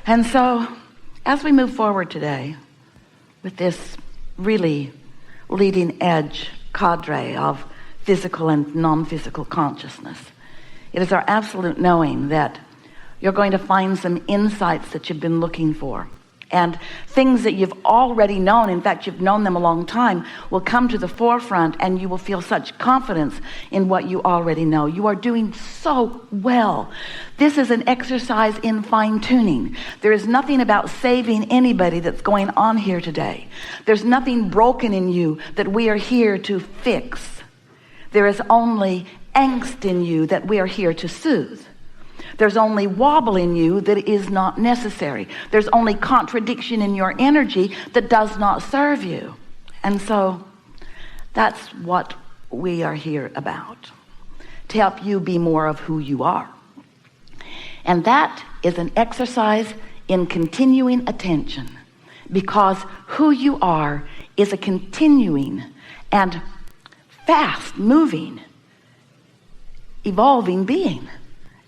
And so, as we move forward today with this really leading edge cadre of physical and non-physical consciousness, it is our absolute knowing that you're going to find some insights that you've been looking for, and things that you've already known, in fact you've known them a long time, will come to the forefront, and you will feel such confidence in what you already know. You are doing so well. This is an exercise in fine-tuning. There is nothing about saving anybody that's going on here today. There's nothing broken in you that we are here to fix. There is only angst in you that we are here to soothe. There's only wobble in you that is not necessary. There's only contradiction in your energy that does not serve you. And so that's what we are here about, to help you be more of who you are. And that is an exercise in continuing attention, because who you are is a continuing and fast moving, evolving being.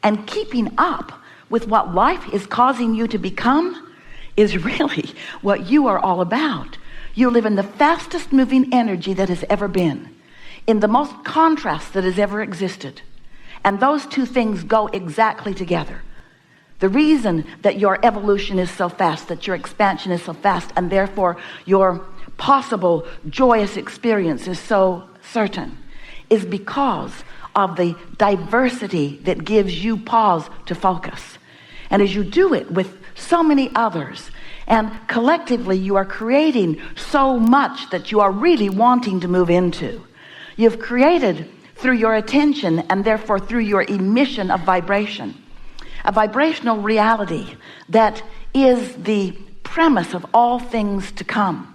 And keeping up with what life is causing you to become is really what you are all about. You live in the fastest moving energy that has ever been, in the most contrast that has ever existed. And those two things go exactly together. The reason that your evolution is so fast, that your expansion is so fast, and therefore your possible joyous experience is so certain, is because of the diversity that gives you pause to focus. And as you do it with so many others, and collectively you are creating so much that you are really wanting to move into. You've created through your attention, and therefore through your emission of vibration, a vibrational reality that is the premise of all things to come,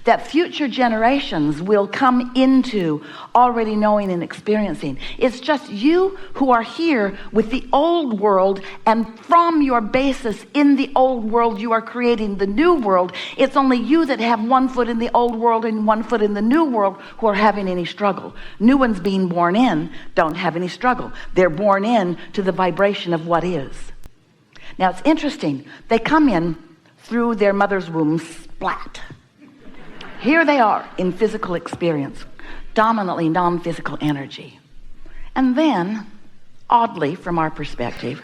that future generations will come into already knowing and experiencing. It's just you who are here with the old world, and from your basis in the old world you are creating the new world. It's only you that have one foot in the old world and one foot in the new world who are having any struggle. New ones being born in don't have any struggle. They're born in to the vibration of what is. Now it's interesting, they come in through their mother's womb splat. Here they are in physical experience, dominantly non-physical energy. And then, oddly from our perspective,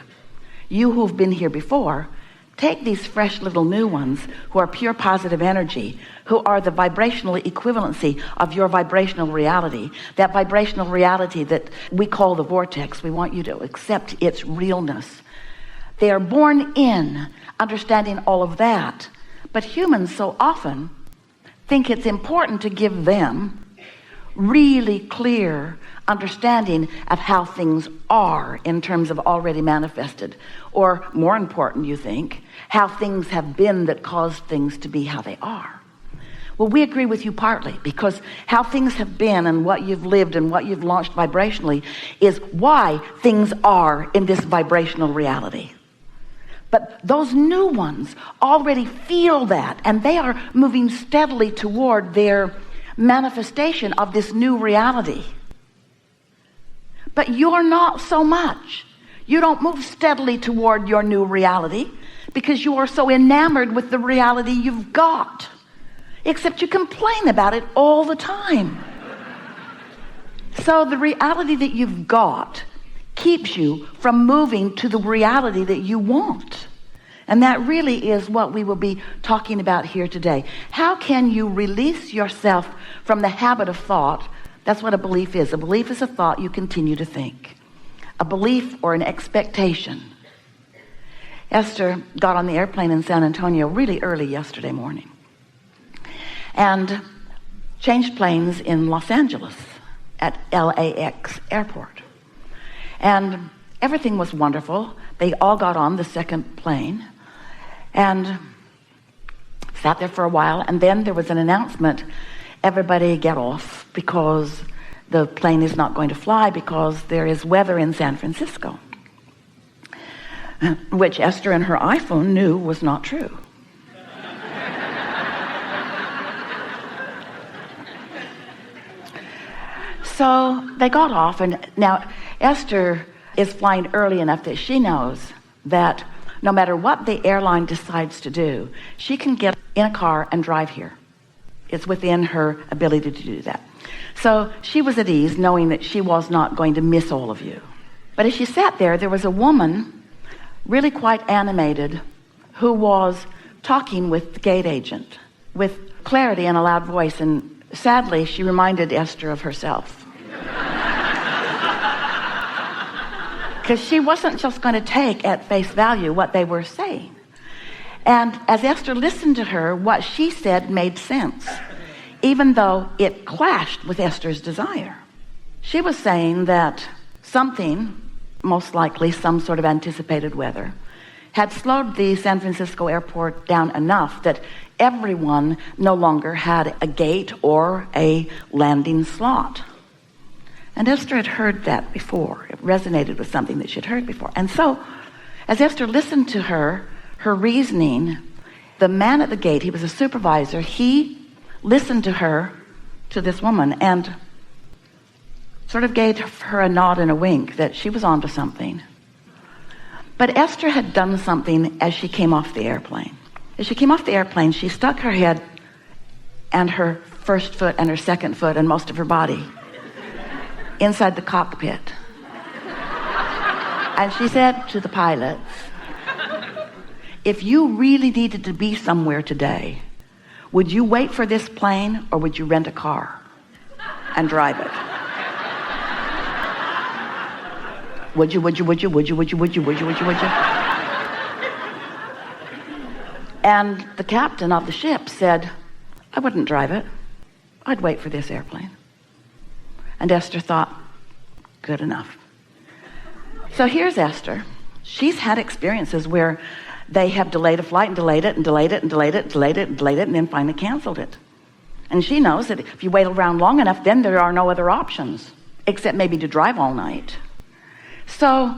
you who've been here before, take these fresh little new ones who are pure positive energy, who are the vibrational equivalency of your vibrational reality, that vibrational reality that we call the vortex. We want you to accept its realness. They are born in understanding all of that, but humans so often think it's important to give them really clear understanding of how things are in terms of already manifested, or more important, you think, how things have been that caused things to be how they are. Well, we agree with you partly, because how things have been and what you've lived and what you've launched vibrationally is why things are in this vibrational reality. But those new ones already feel that, and they are moving steadily toward their manifestation of this new reality. But you're not so much. You don't move steadily toward your new reality because you are so enamored with the reality you've got. Except you complain about it all the time. So the reality that you've got keeps you from moving to the reality that you want. And that really is what we will be talking about here today. How can you release yourself from the habit of thought? That's what a belief is. A belief is a thought you continue to think. A belief or an expectation. Esther got on the airplane in San Antonio really early yesterday morning and changed planes in Los Angeles at LAX airport. And everything was wonderful. They all got on the second plane and sat there for a while, and then there was an announcement, everybody get off because the plane is not going to fly because there is weather in San Francisco, which Esther and her iPhone knew was not true. So they got off, and now Esther is flying early enough that she knows that No matter what the airline decides to do, she can get in a car and drive here. It's within her ability to do that. So she was at ease knowing that she was not going to miss all of you. But as she sat there, there was a woman, really quite animated, who was talking with the gate agent with clarity and a loud voice. And sadly, she reminded Esther of herself. Because she wasn't just going to take at face value what they were saying. And as Esther listened to her, what she said made sense, even though it clashed with Esther's desire. She was saying that something, most likely some sort of anticipated weather, had slowed the San Francisco airport down enough that everyone no longer had a gate or a landing slot. And Esther had heard that before. It resonated with something that she had heard before. And so, as Esther listened to her reasoning, the man at the gate, he was a supervisor, he listened to her, to this woman, and sort of gave her a nod and a wink that she was onto something. But Esther had done something as she came off the airplane. As she came off the airplane, she stuck her head and her first foot and her second foot and most of her body inside the cockpit. And she said to the pilots, if you really needed to be somewhere today, would you wait for this plane or would you rent a car and drive it? Would you? And the captain of the ship said, I wouldn't drive it. I'd wait for this airplane. And Esther thought, good enough. So here's Esther. She's had experiences where they have delayed a flight and delayed it and delayed it and delayed it and delayed it and delayed it and then finally canceled it. And she knows that if you wait around long enough, then there are no other options except maybe to drive all night. So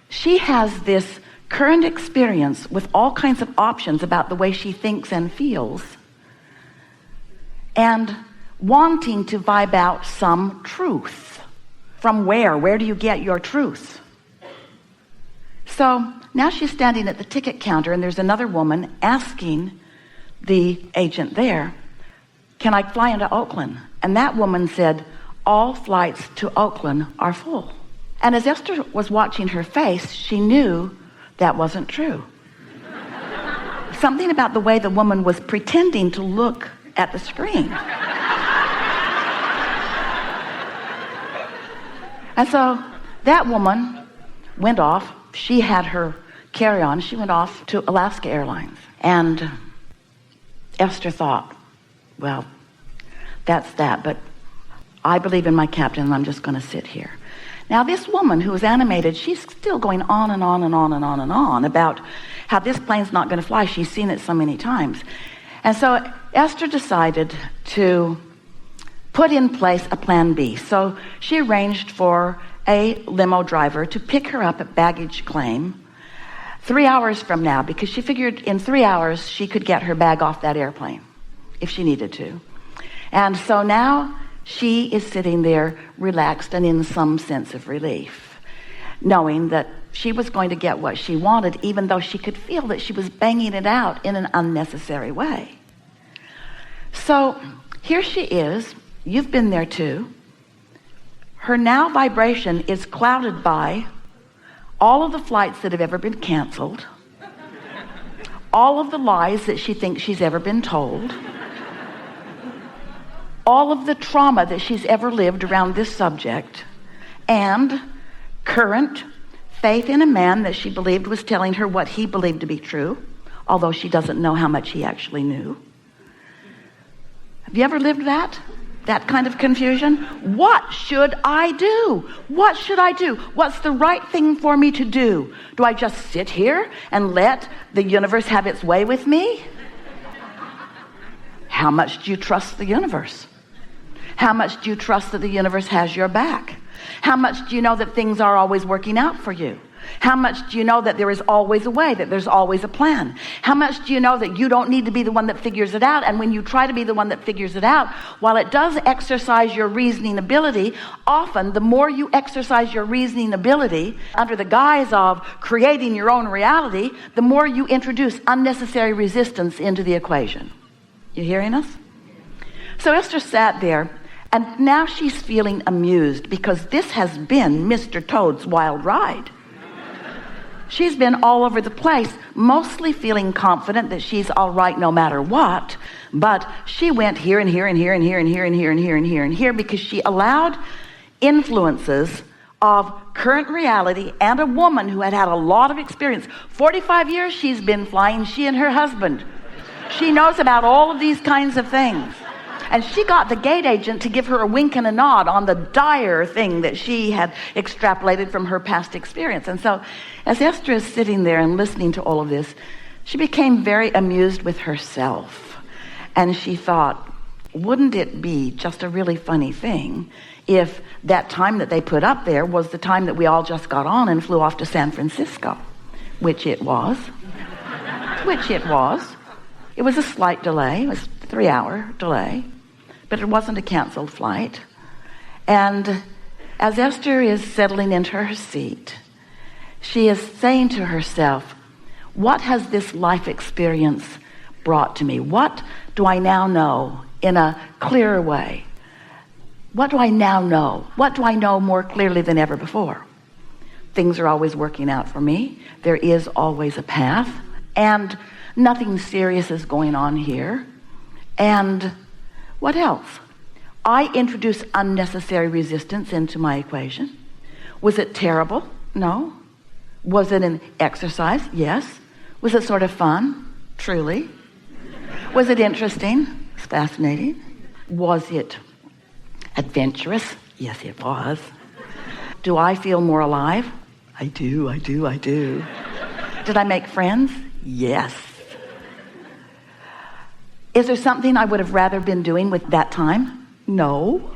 she has this current experience with all kinds of options about the way she thinks and feels, and wanting to vibe out some truth. From where? Where do you get your truth? So now she's standing at the ticket counter and there's another woman asking the agent there, can I fly into Oakland? And that woman said, all flights to Oakland are full. And as Esther was watching her face, she knew that wasn't true. Something about the way the woman was pretending to look at the screen. And so that woman went off. She had her carry-on. She went off to Alaska Airlines. And Esther thought, well, that's that. But I believe in my captain, and I'm just going to sit here. Now, this woman who was animated, she's still going on and on and on and on and on about how this plane's not going to fly. She's seen it so many times. And so Esther decided to put in place a plan B. So she arranged for a limo driver to pick her up at baggage claim 3 hours from now, because she figured in 3 hours she could get her bag off that airplane if she needed to. And so now she is sitting there relaxed and in some sense of relief, knowing that she was going to get what she wanted, even though she could feel that she was banging it out in an unnecessary way. So here she is. You've been there too. Her now vibration is clouded by all of the flights that have ever been canceled, all of the lies that she thinks she's ever been told, all of the trauma that she's ever lived around this subject, and current faith in a man that she believed was telling her what he believed to be true, although she doesn't know how much he actually knew. Have you ever lived that kind of confusion? What should I do? What should I do? What's the right thing for me to do? Do I just sit here and let the universe have its way with me? How much do you trust the universe? How much do you trust that the universe has your back? How much do you know that things are always working out for you? How much do you know that there is always a way, that there's always a plan? How much do you know that you don't need to be the one that figures it out? And when you try to be the one that figures it out, while it does exercise your reasoning ability, often the more you exercise your reasoning ability under the guise of creating your own reality, the more you introduce unnecessary resistance into the equation. You hearing us? So Esther sat there, and now she's feeling amused because this has been Mr. Toad's wild ride. She's been all over the place, mostly feeling confident that she's all right no matter what, but she went here and here and here and here and here and here and here and here and here because she allowed influences of current reality and a woman who had had a lot of experience. 45 years she's been flying, she and her husband. She knows about all of these kinds of things. And she got the gate agent to give her a wink and a nod on the dire thing that she had extrapolated from her past experience. And so as Esther is sitting there and listening to all of this, she became very amused with herself. And she thought, wouldn't it be just a really funny thing if that time that they put up there was the time that we all just got on and flew off to San Francisco, which it was. It was a slight delay. It was a 3-hour delay. But it wasn't a canceled flight. And as Esther is settling into her seat, she is saying to herself, what has this life experience brought to me? What do I now know in a clearer way? What do I now know? What do I know more clearly than ever before? Things are always working out for me. There is always a path. And nothing serious is going on here. And what else? I introduced unnecessary resistance into my equation. Was it terrible? No. Was it an exercise? Yes. Was it sort of fun? Truly. Was it interesting? It's fascinating. Was it adventurous? Yes, it was. Do I feel more alive? I do. Did I make friends? Yes. Is there something I would have rather been doing with that time? No.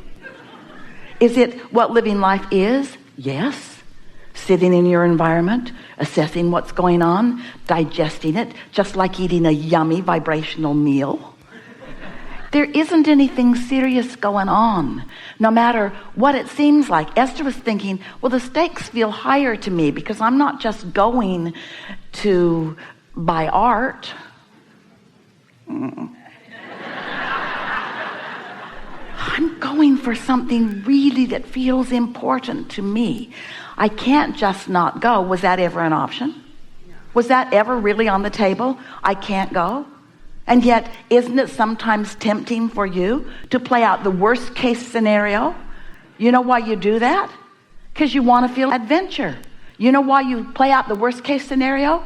Is it what living life is? Yes. Sitting in your environment, assessing what's going on, digesting it, just like eating a yummy vibrational meal. There isn't anything serious going on, no matter what it seems like. Esther was thinking, well, the stakes feel higher to me because I'm not just going to buy art. I'm going for something really that feels important to me. I can't just not go. Was that ever an option? Was that ever really on the table? I can't go. And yet, isn't it sometimes tempting for you to play out the worst case scenario? You know why you do that? Because you want to feel adventure. You know why you play out the worst case scenario?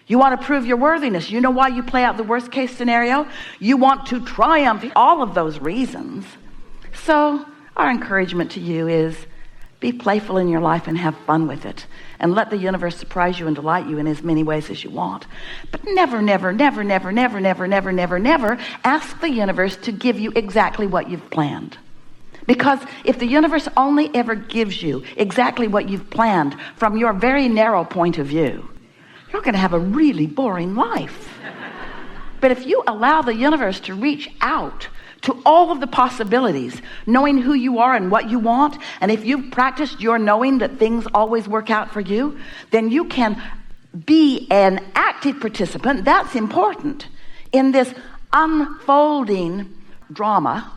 You want to prove your worthiness. You know why you play out the worst case scenario? You want to triumph. All of those reasons. So our encouragement to you is be playful in your life and have fun with it. And let the universe surprise you and delight you in as many ways as you want. But never ask the universe to give you exactly what you've planned. Because if the universe only ever gives you exactly what you've planned from your very narrow point of view, you're going to have a really boring life. But if you allow the universe to reach out to all of the possibilities, knowing who you are and what you want, and if you've practiced your knowing that things always work out for you, then you can be an active participant. That's important in this unfolding drama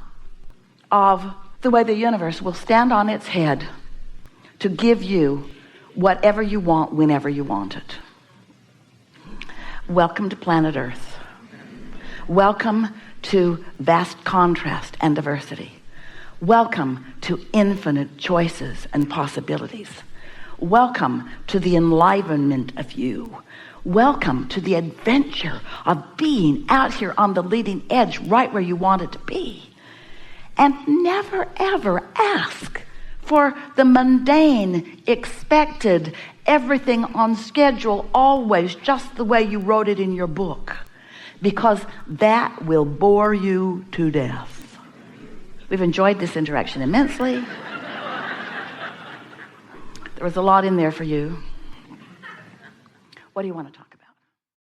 of the way the universe will stand on its head to give you whatever you want whenever you want it. Welcome to planet Earth. Welcome to vast contrast and diversity. Welcome to infinite choices and possibilities. Welcome to the enlivenment of you. Welcome to the adventure of being out here on the leading edge right where you wanted to be. And never ever ask for the mundane, expected, everything on schedule, always just the way you wrote it in your book. Because that will bore you to death. We've enjoyed this interaction immensely. There was a lot in there for you. What do you want to talk